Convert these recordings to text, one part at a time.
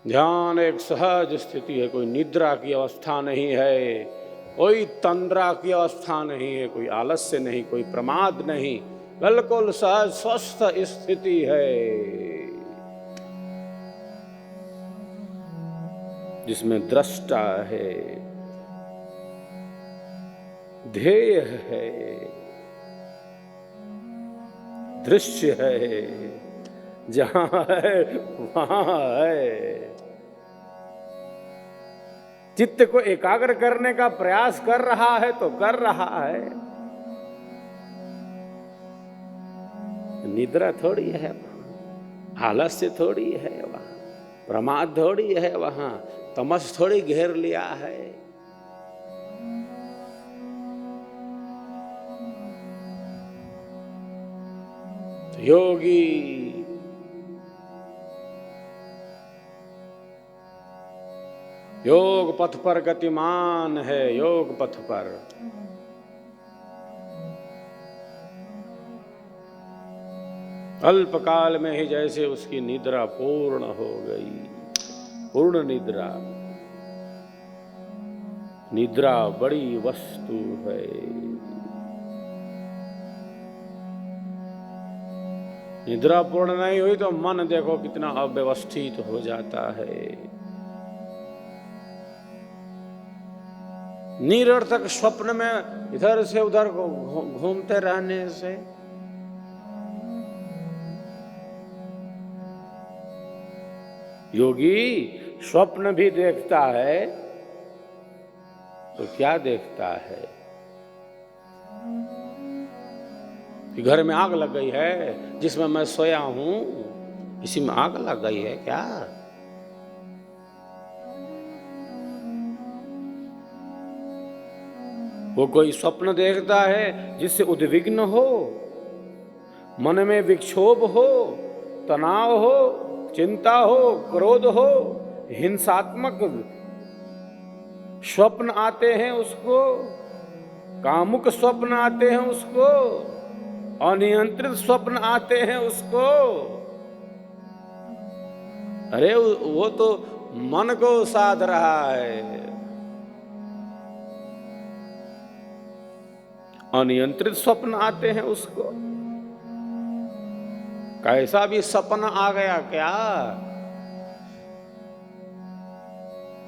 ध्यान एक सहज स्थिति है, कोई निद्रा की अवस्था नहीं है, कोई तंद्रा की अवस्था नहीं है, कोई आलस्य नहीं, कोई प्रमाद नहीं, बिल्कुल सहज स्वस्थ स्थिति है जिसमें दृष्टा है, ध्येय है, दृश्य है, जहां है वहां है। चित्त को एकाग्र करने का प्रयास कर रहा है तो कर रहा है, निद्रा थोड़ी है वहां, आलस्य थोड़ी है वहां, प्रमाद थोड़ी है वहां, तमस थोड़ी घेर लिया है। तो योगी योग पथ पर गतिमान है, योग पथ पर अल्पकाल में ही जैसे उसकी निद्रा पूर्ण हो गई, पूर्ण निद्रा। निद्रा बड़ी वस्तु है। निद्रा पूर्ण नहीं हुई तो मन देखो कितना अव्यवस्थित हो जाता है। निरर्थक स्वप्न में इधर से उधर घूमते रहने से योगी स्वप्न भी देखता है तो क्या देखता है कि घर में आग लग गई है, जिसमें मैं सोया हूं इसी में आग लग गई है क्या? वो कोई स्वप्न देखता है जिससे उद्विग्न हो, मन में विक्षोभ हो, तनाव हो, चिंता हो, क्रोध हो, हिंसात्मक स्वप्न आते हैं उसको, कामुक स्वप्न आते हैं उसको, अनियंत्रित स्वप्न आते हैं उसको। अरे वो तो मन को साध रहा है। अनियंत्रित स्वप्न आते हैं उसको। कैसा भी सपना आ गया क्या?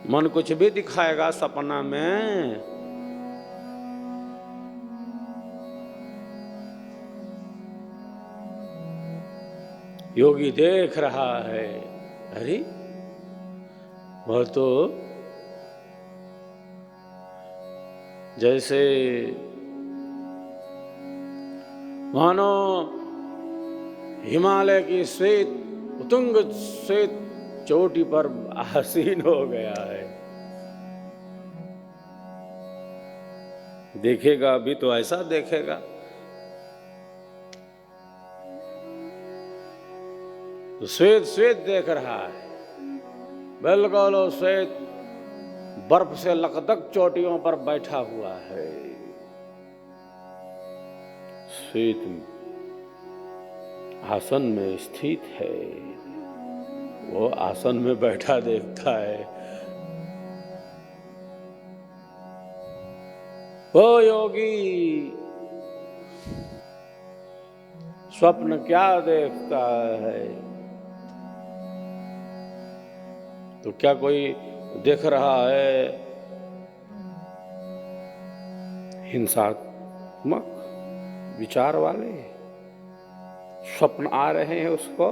मन कुछ भी दिखाएगा सपना में। योगी देख रहा है, अरे वह तो जैसे मानो हिमालय की श्वेत उतुंग श्वेत चोटी पर आसीन हो गया है। देखेगा अभी तो ऐसा देखेगा। तो श्वेत श्वेत देख रहा है, बिल्कुल श्वेत बर्फ से लकदक चोटियों पर बैठा हुआ है। श्वेत आसन में स्थित है, वो आसन में बैठा देखता है। वो योगी स्वप्न क्या देखता है? तो क्या कोई देख रहा है हिंसात्मक विचार वाले स्वप्न आ रहे हैं उसको,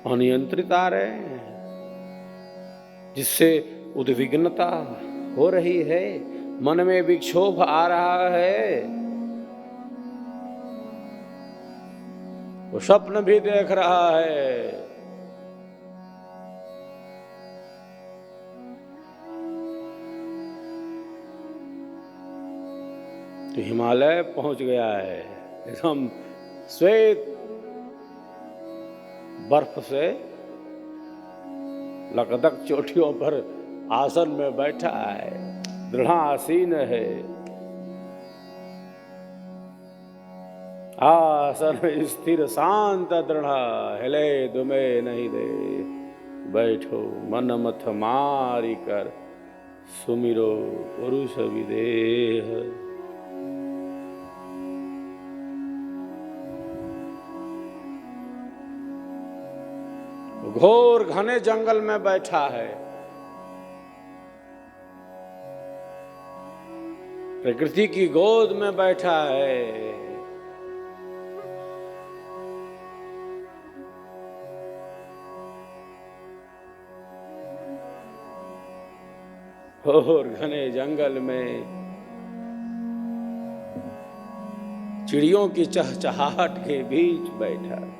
अनियंत्रित आ रहे हैं, जिससे उद्विग्नता हो रही है, मन में विक्षोभ आ रहा है। वो स्वप्न भी देख रहा है। तो हिमालय पहुंच गया है, एकदम श्वेत बर्फ से लकदक चोटियों पर आसन में बैठा है, दृढ़ आसीन है। आसन स्थिर शांत दृढ़, हिले दुमे नहीं दे। बैठो मन मथ मारी कर, सुमिरो पुरुष विदेह। घोर घने जंगल में बैठा है, प्रकृति की गोद में बैठा है। और घने जंगल में चिड़ियों की चहचहाहट के बीच बैठा है।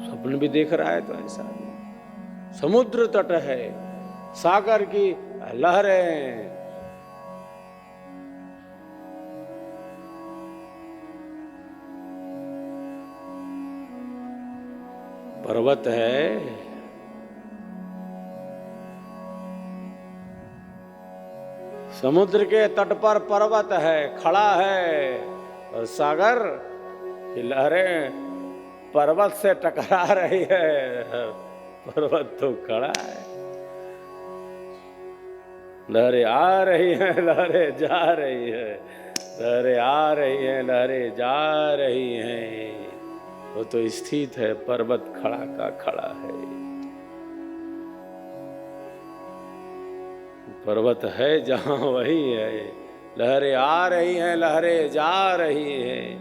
स्वप्न भी देख रहा है तो ऐसा समुद्र तट है, सागर की लहरें, पर्वत है, समुद्र के तट पर पर्वत है, खड़ा है, और सागर की लहरें पर्वत से टकरा रही है। पर्वत तो खड़ा है, लहरें आ रही हैं, लहरें जा रही है, लहरें आ रही हैं, लहरें जा रही हैं। वो तो स्थित है, पर्वत खड़ा का खड़ा है। पर्वत है जहां वही है, लहरें आ रही हैं, लहरें जा रही हैं,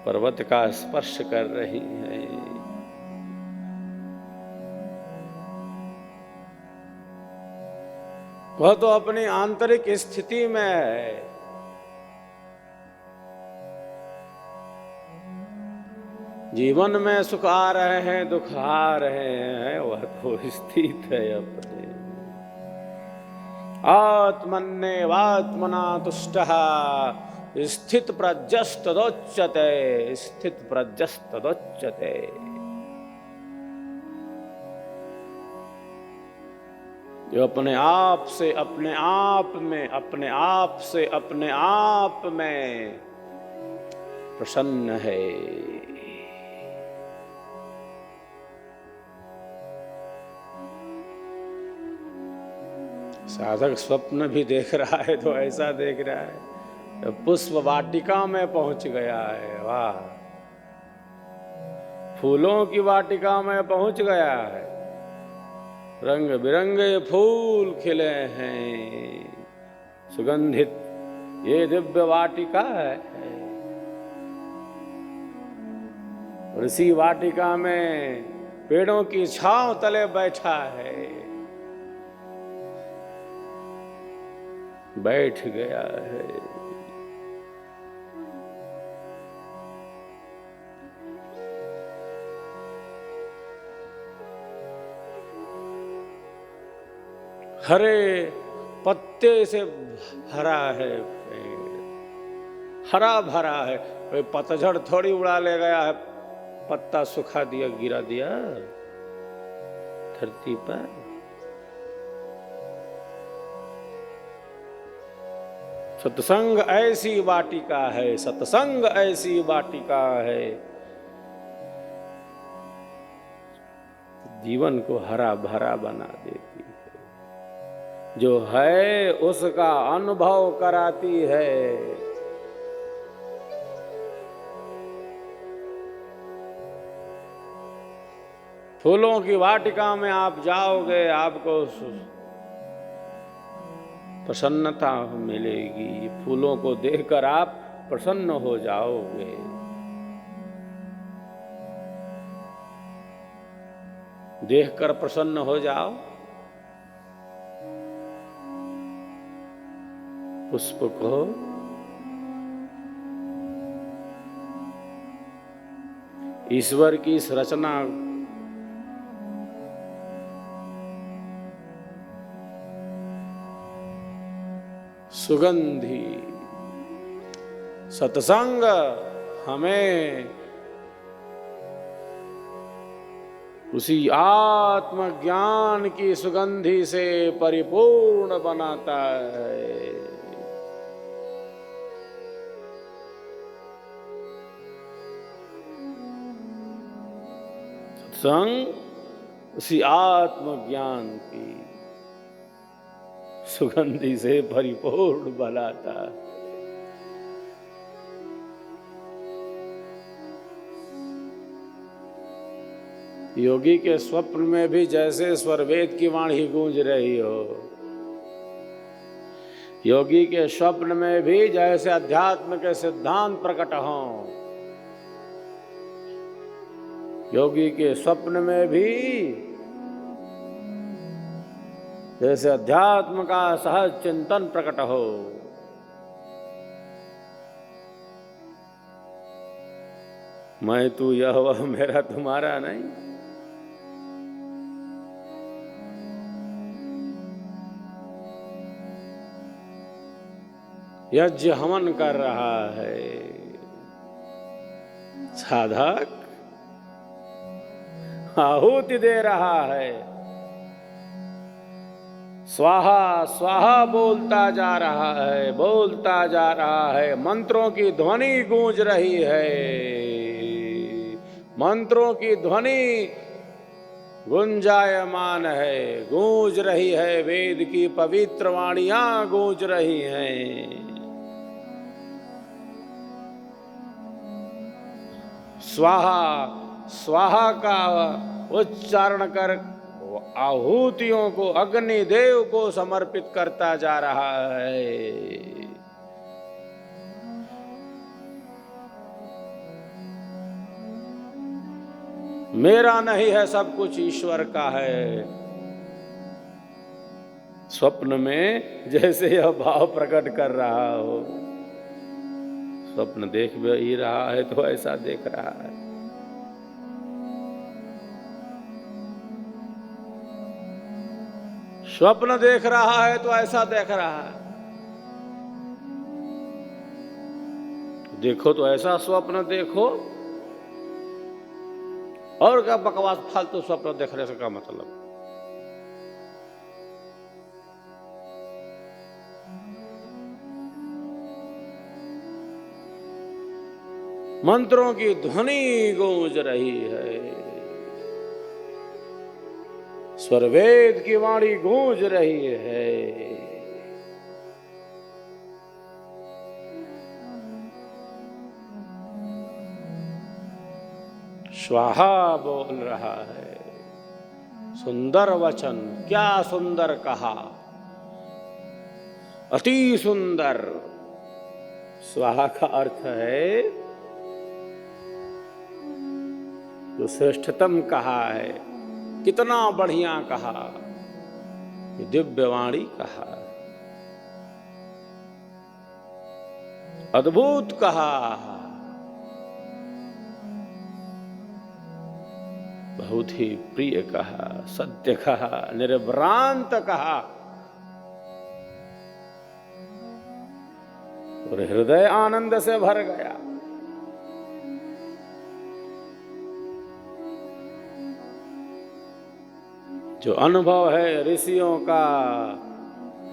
पर्वत का स्पर्श कर रही हैं। वह तो अपनी आंतरिक स्थिति में है। जीवन में सुख आ रहे हैं, दुख आ रहे हैं, वह तो स्थित है अपने। आत्मन्येवात्मना तुष्टः स्थित प्रज्ञस्तदोच्यते, स्थित प्रज्ञस्तदोच्यते। जो अपने आप से अपने आप में, अपने आप से अपने आप में प्रसन्न है। साधक स्वप्न भी देख रहा है तो ऐसा देख रहा है, पुष्प वाटिका में पहुंच गया है। वाह, फूलों की वाटिका में पहुंच गया है, रंग बिरंगे फूल खिले हैं, सुगंधित ये दिव्य वाटिका है। और इसी वाटिका में पेड़ों की छांव तले बैठा है, बैठ गया है। हरे पत्ते से भरा है पेड़, हरा भरा है। कोई पतझड़ थोड़ी उड़ा ले गया है, पत्ता सुखा दिया, गिरा दिया धरती पर। सत्संग ऐसी वाटिका है, सत्संग ऐसी वाटिका है, जीवन को हरा भरा बना देती है। जो है उसका अनुभव कराती है। फूलों की वाटिका में आप जाओगे, आपको प्रसन्नता मिलेगी। फूलों को देखकर आप प्रसन्न हो जाओगे। देखकर प्रसन्न हो जाओ। पुष्प को ईश्वर की इस रचना सुगंधी सत्संग हमें उसी आत्मज्ञान की सुगंधी से परिपूर्ण बनाता है। संग उसी आत्मज्ञान की सुगंधि से परिपूर्ण बनाता। योगी के स्वप्न में भी जैसे स्वरवेद की वाणी गूंज रही हो, योगी के स्वप्न में भी जैसे अध्यात्म के सिद्धांत प्रकट हों, योगी के स्वप्न में भी जैसे अध्यात्म का सहज चिंतन प्रकट हो। मैं तू यह वह मेरा तुम्हारा नहीं। यज्ञ हवन कर रहा है साधक, आहुति दे रहा है, स्वाहा स्वाहा बोलता जा रहा है, बोलता जा रहा है। मंत्रों की ध्वनि गूंज रही है, मंत्रों की ध्वनि गुंजायमान है, गूंज रही है। वेद की पवित्र वाणियां गूंज रही हैं। स्वाहा स्वाहा का उच्चारण कर आहुतियों को अग्निदेव को समर्पित करता जा रहा है। मेरा नहीं है, सब कुछ ईश्वर का है। स्वप्न में जैसे यह भाव प्रकट कर रहा हो, स्वप्न देख भी रहा है तो ऐसा देख रहा है। स्वप्न देख रहा है तो ऐसा देख रहा है। देखो तो ऐसा स्वप्न देखो, और क्या बकवास फालतू स्वप्न देखने से क्या मतलब। मंत्रों की ध्वनि गूंज रही है, स्वरवेद की वाणी गूंज रही है। स्वाहा बोल रहा है। सुंदर वचन, क्या सुंदर कहा, अति सुंदर। स्वाहा का अर्थ है जो श्रेष्ठतम कहा है, कितना बढ़िया कहा, दिव्यवाणी कहा, अद्भुत कहा, बहुत ही प्रिय कहा, सत्य कहा, निर्भ्रांत कहा, और हृदय आनंद से भर गया। जो अनुभव है ऋषियों का,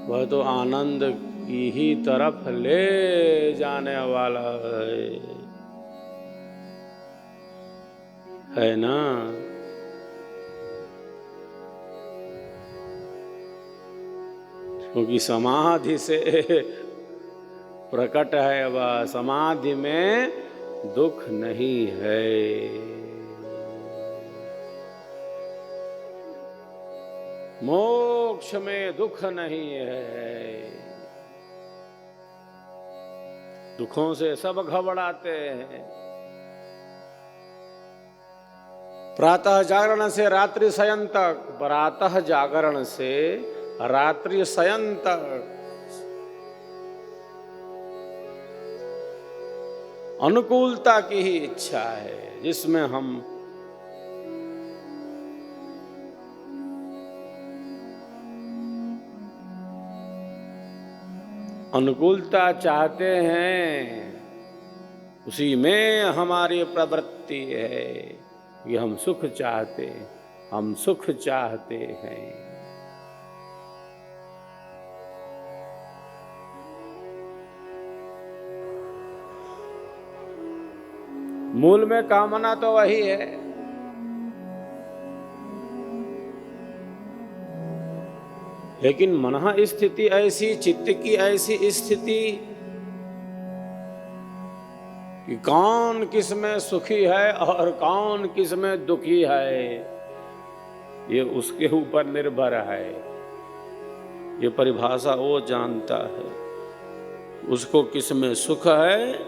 वह तो आनंद की ही तरफ ले जाने वाला है ना। क्योंकि समाधि से प्रकट है, वह समाधि में दुख नहीं है। मोक्ष में दुख नहीं है। दुखों से सब घबराते हैं। प्रातः जागरण से रात्रि शयन तक, प्रातः जागरण से रात्रि शयन तक अनुकूलता की ही इच्छा है, जिसमें हम अनुकूलता चाहते हैं, उसी में हमारी प्रवृत्ति है कि हम सुख चाहते हैं, हम सुख चाहते हैं। मूल में कामना तो वही है, लेकिन मन स्थिति ऐसी, चित्त की ऐसी स्थिति कि कौन किस में सुखी है और कौन किस में दुखी है, ये उसके ऊपर निर्भर है। ये परिभाषा वो जानता है, उसको किस में सुख है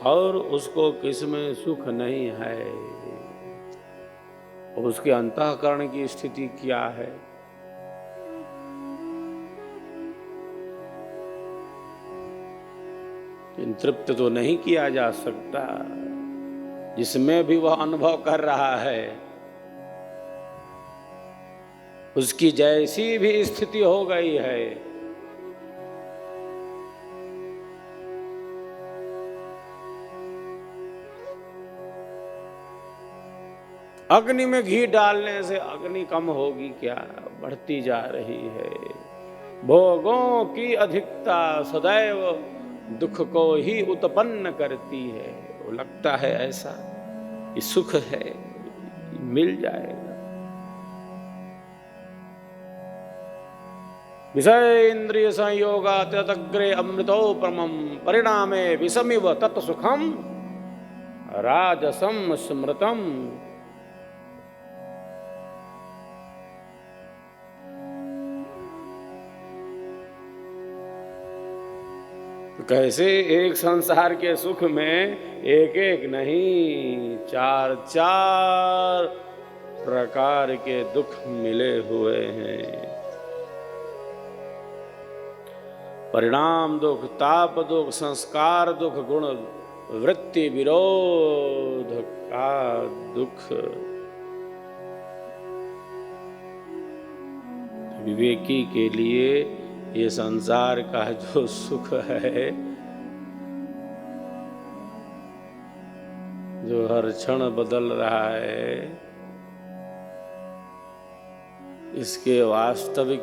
और उसको किस में सुख नहीं है, और उसके अंतःकरण की स्थिति क्या है। तृप्त तो नहीं किया जा सकता, जिसमें भी वह अनुभव कर रहा है उसकी जैसी भी स्थिति हो गई है, अग्नि में घी डालने से अग्नि कम होगी क्या, बढ़ती जा रही है। भोगों की अधिकता सदैव दुख को ही उत्पन्न करती है। वो लगता है ऐसा कि सुख है, मिल जाएगा। विषय इंद्रिय संयोगा तदग्रे अमृतोपमं परिणामे विषमिव तत्सुखम राजसम स्मृतम। कैसे एक संसार के सुख में एक एक नहीं, चार चार प्रकार के दुख मिले हुए हैं। परिणाम दुख, ताप दुख, संस्कार दुख, गुण वृत्ति विरोध का दुख। विवेकी के लिए ये संसार का जो सुख है, जो हर क्षण बदल रहा है, इसके वास्तविक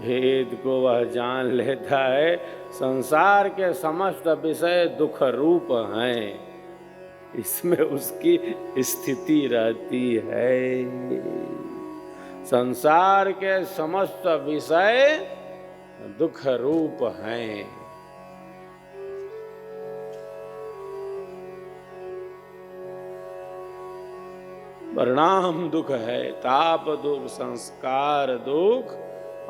भेद को वह जान लेता है। संसार के समस्त विषय दुख रूप हैं, इसमें उसकी स्थिति रहती है। संसार के समस्त विषय दुख रूप हैं। परिणाम दुख है, ताप दुख, संस्कार दुख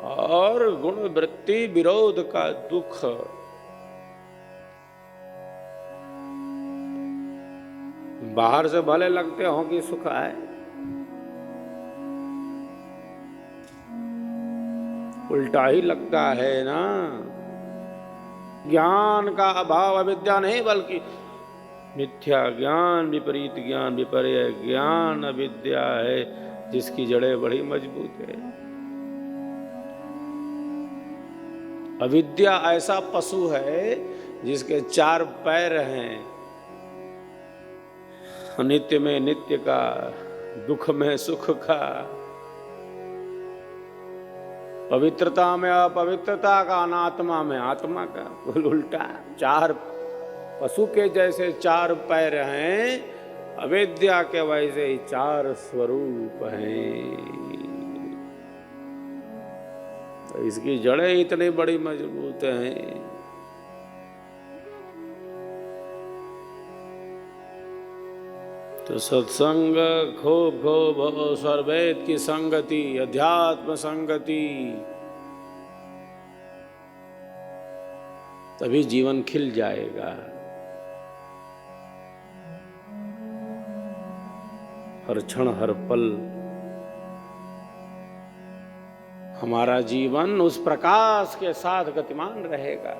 और गुण वृत्ति विरोध का दुख। बाहर से भले लगते हो कि सुख है, उल्टा ही लगता है ना। ज्ञान का अभाव अविद्या नहीं, बल्कि मिथ्या ज्ञान, विपरीत ज्ञान, विपर्य ज्ञान अविद्या है, जिसकी जड़ें बड़ी मजबूत है। अविद्या ऐसा पशु है जिसके चार पैर हैं, नित्य में नित्य का, दुख में सुख का, पवित्रता में अपवित्रता का, अनात्मा में आत्मा का। उल्टा चार पशु के जैसे चार पैर हैं, अविद्या के वैसे ही चार स्वरूप हैं। तो इसकी जड़ें इतनी बड़ी मजबूत हैं। तो सत्संग खूब खूब हो, सर्ववेद की संगति, अध्यात्म संगति, तभी जीवन खिल जाएगा। हर क्षण हर पल हमारा जीवन उस प्रकाश के साथ गतिमान रहेगा।